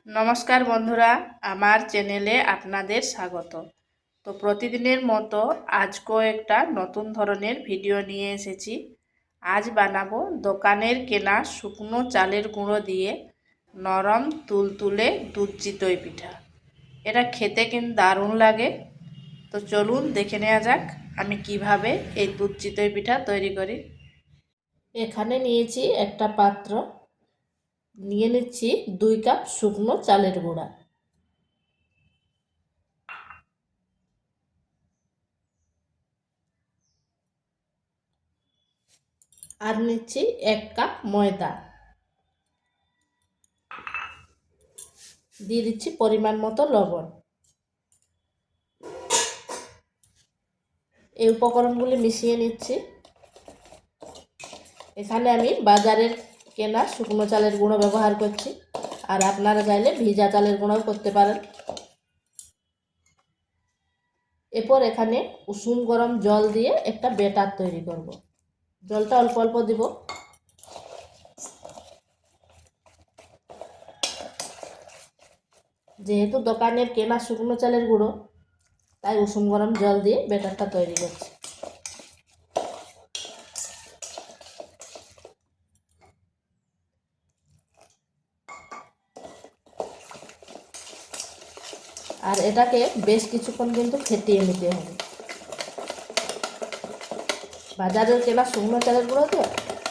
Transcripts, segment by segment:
নমস্কার বন্ধুরা, আমার চ্যানেলে আপনাদের স্বাগত। তো প্রতিদিনের মতো আজকেও একটা নতুন ধরনের ভিডিও নিয়ে এসেছি। আজ বানাবো দোকানের কেনা শুকনো চালের গুঁড়ো দিয়ে নরম তুলতুলে দুধ চিতই পিঠা। এটা খেতে কিন্তু দারুণ লাগে। তো চলুন দেখে নেওয়া যাক আমি কিভাবে এই দুধ চিতই পিঠা তৈরি করি। এখানে নিয়েছি একটা পাত্র, নিয়ে নিচ্ছি 2 কাপ শুকনো চালের গুঁড়া, আর নিচ্ছি 1 কাপ ময়দা, দিয়ে দিচ্ছি পরিমাণ মতো লবণ। এই উপকরণগুলি মিশিয়ে নিচ্ছি। এখানে আমি বাজারের কেনা শুকনো চালের গুঁড়ো ব্যবহার করছি, আর আপনারা চাইলে ভিজা চালের গুঁড়োও করতে পারেন। এরপর এখানে উষুম গরম জল দিয়ে একটা ব্যাটার তৈরি করব। জলটা অল্প অল্প দিব। যেহেতু দোকানের কেনা শুকনো চালের গুঁড়ো, তাই উষুম গরম জল দিয়ে ব্যাটারটা তৈরি করছি। আর এটাকে বেশ কিছুক্ষণ কিন্তু ফেটিয়ে নিতে হবে। বাজারের কেনা শুকনো চালের গুঁড়ো তো,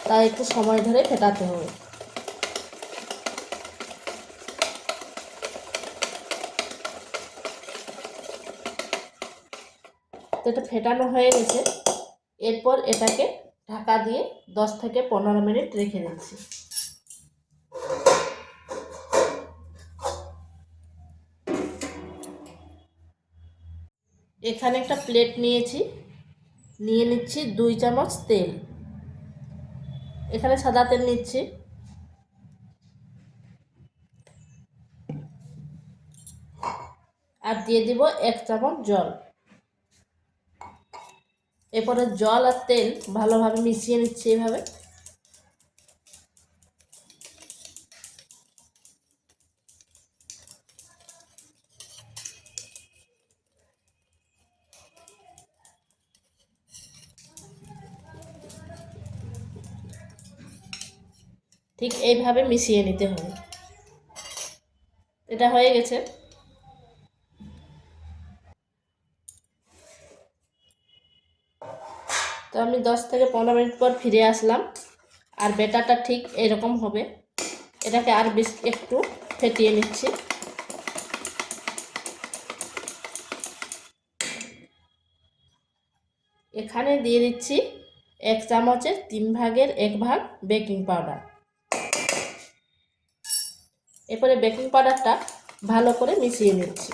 তাই একটু সময় ধরে ফেটাতে হবে। তো এটা ফেটানো হয়ে গেছে। এরপর এটাকে ঢাকা দিয়ে 10 থেকে 15 মিনিট রেখে দিচ্ছি। এখানে একটা প্লেট নিয়েছি, নিয়ে নিচ্ছি 2 চামচ তেল। এখানে সাদা তেল নিচ্ছি। আর দিয়ে দিব 1 চামচ জল। এরপরে জল আর তেল ভালোভাবে মিশিয়ে নিচ্ছি এভাবে। ঠিক এইভাবে মিশিয়ে নিতে হবে। এটা হয়ে গেছে। তো আমি 10 থেকে 15 মিনিট পর ফিরে আসলাম, আর ব্যাটারটা ঠিক এরকম হবে। এটাকে আর বেশ একটু ফেটিয়ে নিচ্ছি। এখানে দিয়ে দিচ্ছি 1 চামচের 3 ভাগের 1 ভাগ বেকিং পাউডার। এরপরে বেকিং পাউডারটা ভালো করে মিশিয়ে নিচ্ছি।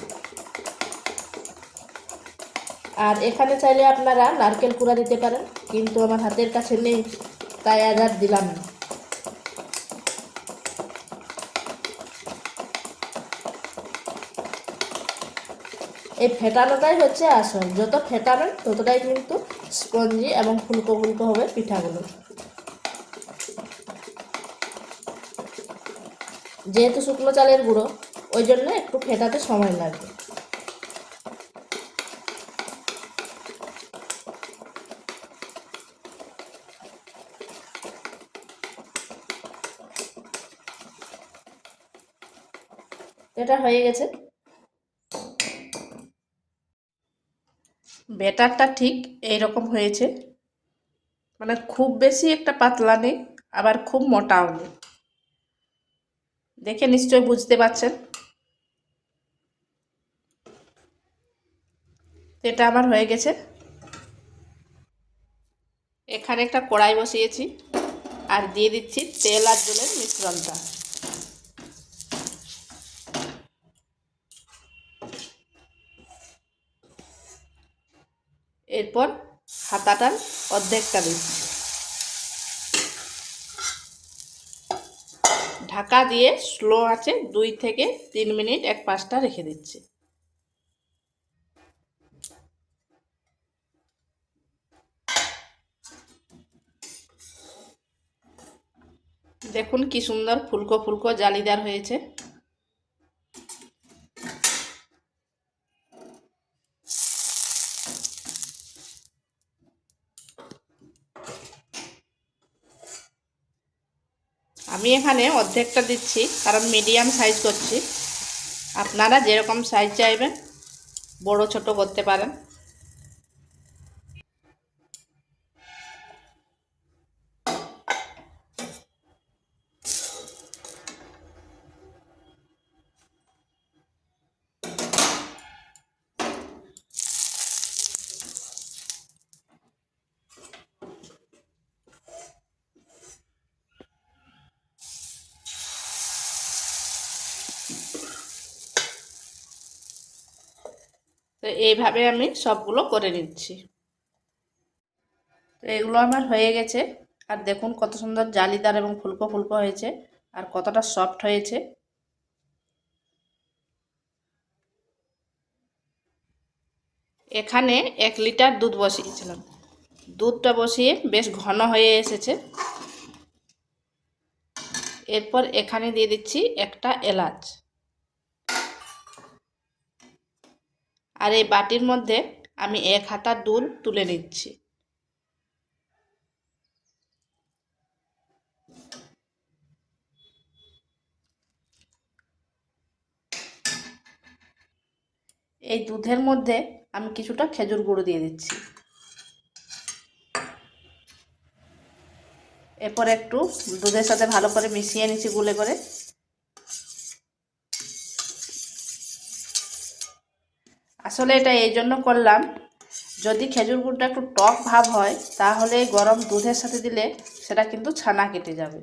আর এখানে চাইলে আপনারা নারকেল কুড়া দিতে পারেন, কিন্তু আমার হাতের কাছে নেই, তাই আজ আর দিলাম না। এই ফেটানোটাই হচ্ছে আসল। যত ফেটাবেন ততটাই কিন্তু স্পঞ্জি এবং ফুলকো ফুলকো হবে পিঠাগুলো। যেহেতু শুকনো চালের গুঁড়ো, ওই জন্য একটু ফেটাতে সময় লাগবে। এটা হয়ে গেছে। ব্যাটারটা ঠিক এইরকম হয়েছে, মানে খুব বেশি একটা পাতলা নেই, আবার খুব মোটাও নেই। দেখে নিশ্চয়ই বুঝতে পারছেন। এটা আমার হয়ে গেছে। এখানে একটা কড়াই বসিয়েছি, আর দিয়ে দিচ্ছি তেল আর জলের মিশ্রণটা। এরপর হাতাটার অর্ধেকটা দিচ্ছি। ঢাকা দিয়ে স্লো আঁচে 2 থেকে 3 মিনিট এক পাশটা রেখে দিচ্ছি। দেখুন কি সুন্দর ফুলকো ফুলকো জালিদার হয়েছে। আমি এখানে অর্ধেকটা দিচ্ছি, কারণ মিডিয়াম সাইজ করছি। আপনারা যেরকম সাইজ চাইবেন বড় ছোট করতে পারেন। তো এইভাবে আমি সবগুলো করে নিচ্ছি। তো এগুলো আমার হয়ে গেছে। আর দেখুন কত সুন্দর জালিদার এবং ফুলকো ফুলকো হয়েছে, আর কতটা সফট হয়েছে। এখানে 1 লিটার দুধ বসিয়েছিলাম। দুধটা বসিয়ে বেশ ঘন হয়ে এসেছে। এরপর এখানে দিয়ে দিচ্ছি একটা এলাচ। আর এই বাটির মধ্যে আমি 1 হাতা দুধ তুলে নিচ্ছি। এই দুধের মধ্যে আমি কিছুটা খেজুর গুঁড়ো দিয়ে দিচ্ছি। এরপর একটু দুধের সাথে ভালো করে মিশিয়ে নিচ্ছি গুলে করে। আসলে এটা এই জন্য করলাম, যদি খেজুর গুড়টা একটু টক ভাব হয় তাহলে গরম দুধের সাথে দিলে সেটা কিন্তু ছানা কেটে যাবে।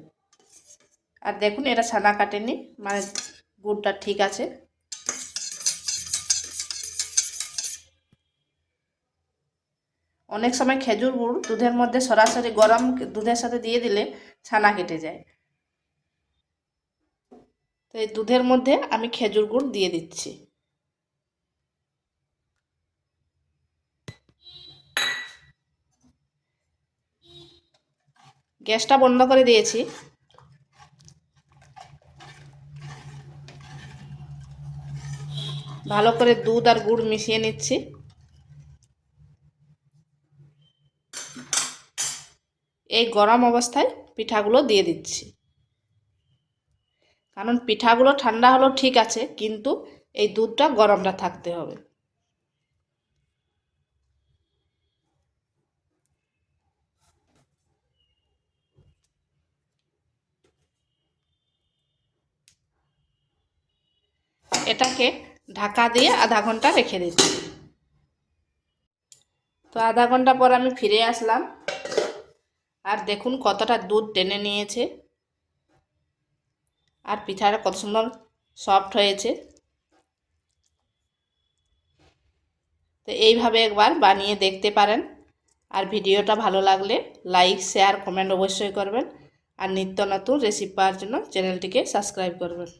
আর দেখুন এটা ছানা কাটেনি, মানে গুড়টা ঠিক আছে। অনেক সময় খেজুর গুড় দুধের মধ্যে সরাসরি গরম দুধের সাথে দিয়ে দিলে ছানা কেটে যায়। তো এই দুধের মধ্যে আমি খেজুর গুড় দিয়ে দিচ্ছি। গ্যাসটা বন্ধ করে দিয়েছি। ভালো করে দুধ আর গুড় মিশিয়ে নিচ্ছি। এই গরম অবস্থায় পিঠাগুলো দিয়ে দিচ্ছি, কারণ পিঠাগুলো ঠান্ডা হলেও ঠিক আছে, কিন্তু এই দুধটা গরমটা থাকতে হবে। এটাকে ঢাকা দিয়ে আধা ঘন্টা রেখে দিচ্ছি। তো আধা ঘন্টা পর আমি ফিরে আসলাম, আর দেখুন কতটা দুধ টেনে নিয়েছে, আর পিঠাটা কত সুন্দর সফট হয়েছে। তো এইভাবে একবার বানিয়ে দেখতে পারেন। আর ভিডিওটা ভালো লাগলে লাইক শেয়ার কমেন্ট অবশ্যই করবেন। আর নিত্য নতুন রেসিপি পাওয়ার জন্য চ্যানেলটিকে সাবস্ক্রাইব করবেন।